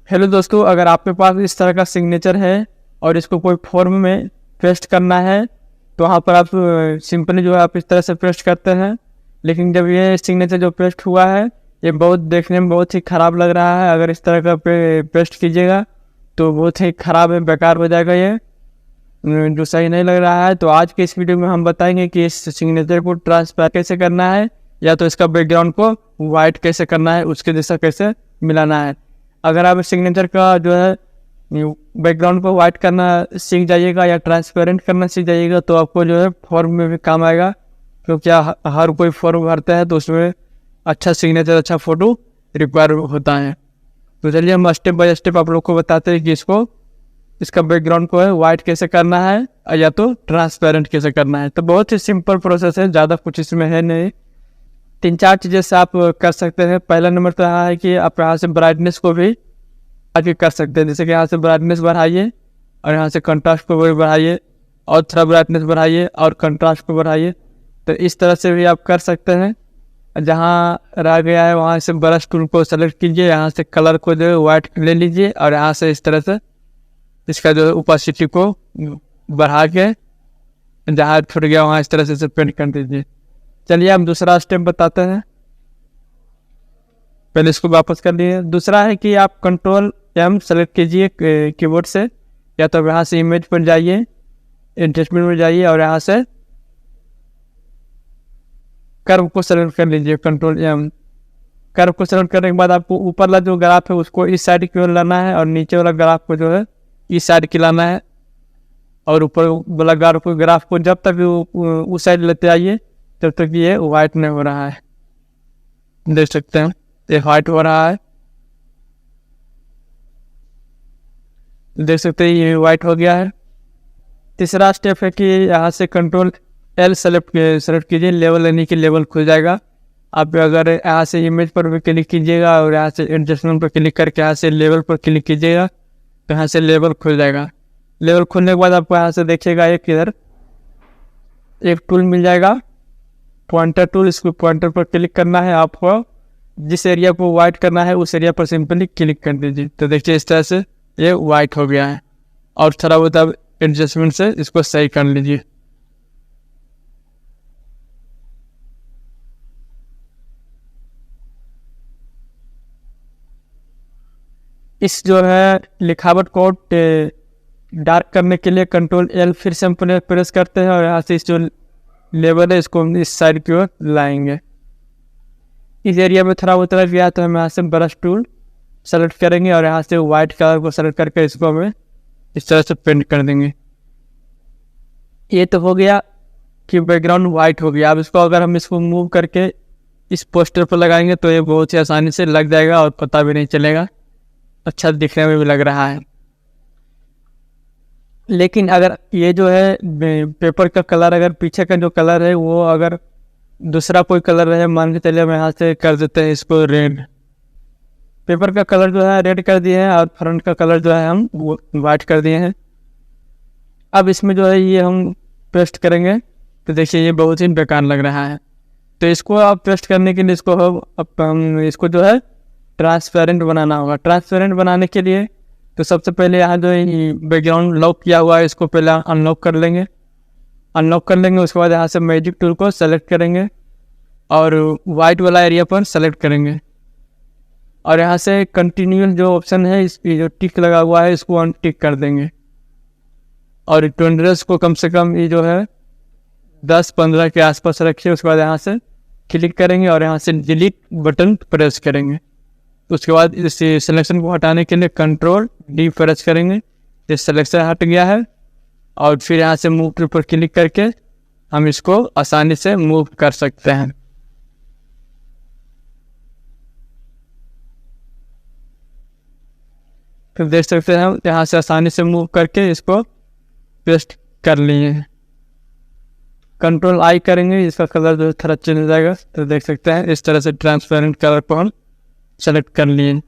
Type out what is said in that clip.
Hello दोस्तों, अगर आपके पास इस तरह का सिग्नेचर है और इसको कोई फॉर्म में पेस्ट करना है तो वहाँ पर आप सिंपली जो है आप इस तरह से पेस्ट करते हैं। लेकिन जब ये सिग्नेचर जो पेस्ट हुआ है ये बहुत देखने में बहुत ही ख़राब लग रहा है। अगर इस तरह का पेस्ट कीजिएगा तो बहुत ही ख़राब है, बेकार हो जाएगा ये, जो सही नहीं लग रहा है। तो आज के इस वीडियो में हम बताएंगे कि इस सिग्नेचर को ट्रांसफर कैसे करना है या तो इसका बैकग्राउंड को वाइट कैसे करना है, उसके जैसा कैसे मिलाना है। अगर आप सिग्नेचर का जो है बैकग्राउंड को वाइट करना सीख जाइएगा या ट्रांसपेरेंट करना सीख जाइएगा तो आपको जो है फॉर्म में भी काम आएगा, क्योंकि हर कोई फॉर्म भरता है तो उसमें अच्छा सिग्नेचर, अच्छा फ़ोटो रिक्वायर होता है। तो चलिए हम स्टेप बाय स्टेप आप लोग को बताते हैं कि इसका बैकग्राउंड को है वाइट कैसे करना है या तो ट्रांसपेरेंट कैसे करना है। तो बहुत ही सिंपल प्रोसेस है, ज़्यादा कुछ इसमें है नहीं। 3-4 चीज़ें से आप कर सकते हैं। पहला नंबर तो यह है कि आप यहाँ से ब्राइटनेस को भी आगे कर सकते हैं। जैसे कि यहाँ से ब्राइटनेस बढ़ाइए और यहाँ से कंट्रास्ट को भी बढ़ाइए और थोड़ा ब्राइटनेस बढ़ाइए और कंट्रास्ट को बढ़ाइए। तो इस तरह से भी आप कर सकते हैं। जहाँ रह गया है वहाँ से ब्रश टूल को सेलेक्ट कीजिए, यहाँ से कलर को जो है वाइट ले लीजिए और यहाँ से इस तरह से इसका जो है ओपेसिटी को बढ़ा के जहाँ छूट गया वहाँ इस तरह से पेंट कर दीजिए। चलिए हम दूसरा स्टेप बताते हैं। पहले इसको वापस कर लिए। दूसरा है कि आप Ctrl+M सेलेक्ट कीजिए कीबोर्ड से, या तो यहाँ से इमेज पर जाइए, एडजस्टमेंट में जाइए और यहाँ से कर्व को सेलेक्ट कर लीजिए। Ctrl+M कर्व को सेलेक्ट करने के बाद आपको ऊपर वाला जो ग्राफ है उसको इस साइड की ओर लाना है और नीचे वाला ग्राफ को जो है इस साइड की लाना है। और ऊपर वाला ग्राफ को जब तक उस साइड लेते आइए तब तक ये वाइट नहीं हो रहा है। देख सकते हैं ये वाइट हो रहा है, देख सकते हैं ये वाइट हो गया है। तीसरा स्टेप है कि यहाँ से Ctrl+L सेलेक्ट कीजिए, लेवल यानी कि लेवल खुल जाएगा। आप अगर यहाँ से इमेज पर भी क्लिक कीजिएगा और यहाँ से एडजस्टमेंट पर क्लिक करके यहाँ से लेवल पर क्लिक कीजिएगा तो यहाँ से लेवल खुल जाएगा। लेवल खुलने के बाद आपको यहाँ से देखिएगा एक टूल मिल जाएगा, पॉइंटर टूल। इसको पॉइंटर पर क्लिक करना है, आपको जिस एरिया को वाइट करना है उस एरिया पर सिंपली क्लिक कर दीजिए। तो देखिए इस तरह से ये वाइट हो गया है। और थोड़ा बहुत अब एडजस्टमेंट से इसको सही कर लीजिए। इस जो है लिखावट को डार्क करने के लिए Ctrl+L फिर से हम प्रेस करते हैं और यहाँ से इस जो लेवल है इसको इस साइड की ओर लाएंगे। इस एरिया में थोड़ा उतर गया तो हम यहाँ से ब्रश टूल सेलेक्ट करेंगे और यहाँ से वाइट कलर को सेलेक्ट करके इसको हमें इस तरह से पेंट कर देंगे। ये तो हो गया कि बैकग्राउंड वाइट हो गया। अब इसको अगर हम इसको मूव करके इस पोस्टर पर लगाएंगे तो ये बहुत ही आसानी से लग जाएगा और पता भी नहीं चलेगा, अच्छा दिखने में भी लग रहा है। लेकिन अगर ये जो है पेपर का कलर, अगर पीछे का जो कलर है वो अगर दूसरा कोई कलर है, मान के चलिए हम यहाँ से कर देते हैं इसको रेड। पेपर का कलर जो है रेड कर दिए हैं और फ्रंट का कलर जो है हम वो वाइट कर दिए हैं। अब इसमें जो है ये हम पेस्ट करेंगे तो देखिए ये बहुत ही बेकार लग रहा है। तो इसको आप पेस्ट करने के लिए हम इसको जो है ट्रांसपेरेंट बनाना होगा। ट्रांसपेरेंट बनाने के लिए तो सबसे पहले यहाँ जो बैकग्राउंड लॉक किया हुआ है इसको पहले अनलॉक कर लेंगे। उसके बाद यहाँ से मैजिक टूल को सेलेक्ट करेंगे और वाइट वाला एरिया पर सेलेक्ट करेंगे और यहाँ से कंटिन्यूअस जो ऑप्शन है इस जो टिक लगा हुआ है इसको अनटिक कर देंगे और टोलरेंस को कम से कम ये जो है 10-15 के आसपास रखिए। उसके बाद यहाँ से क्लिक करेंगे और यहाँ से डिलीट बटन प्रेस करेंगे। उसके बाद इस सिलेक्शन को हटाने के लिए Ctrl+D प्रेस करेंगे। ये सिलेक्शन हट गया है और फिर यहाँ से मूव टूल पर क्लिक करके हम इसको आसानी से मूव कर सकते हैं। फिर देख सकते हैं हम यहाँ से आसानी से मूव करके इसको पेस्ट कर लिए हैं। Ctrl+I करेंगे, इसका कलर जो थोड़ा चेंज हो जाएगा। तो देख सकते हैं इस तरह से ट्रांसपेरेंट कलर को हम सेलेक्ट कर लिए।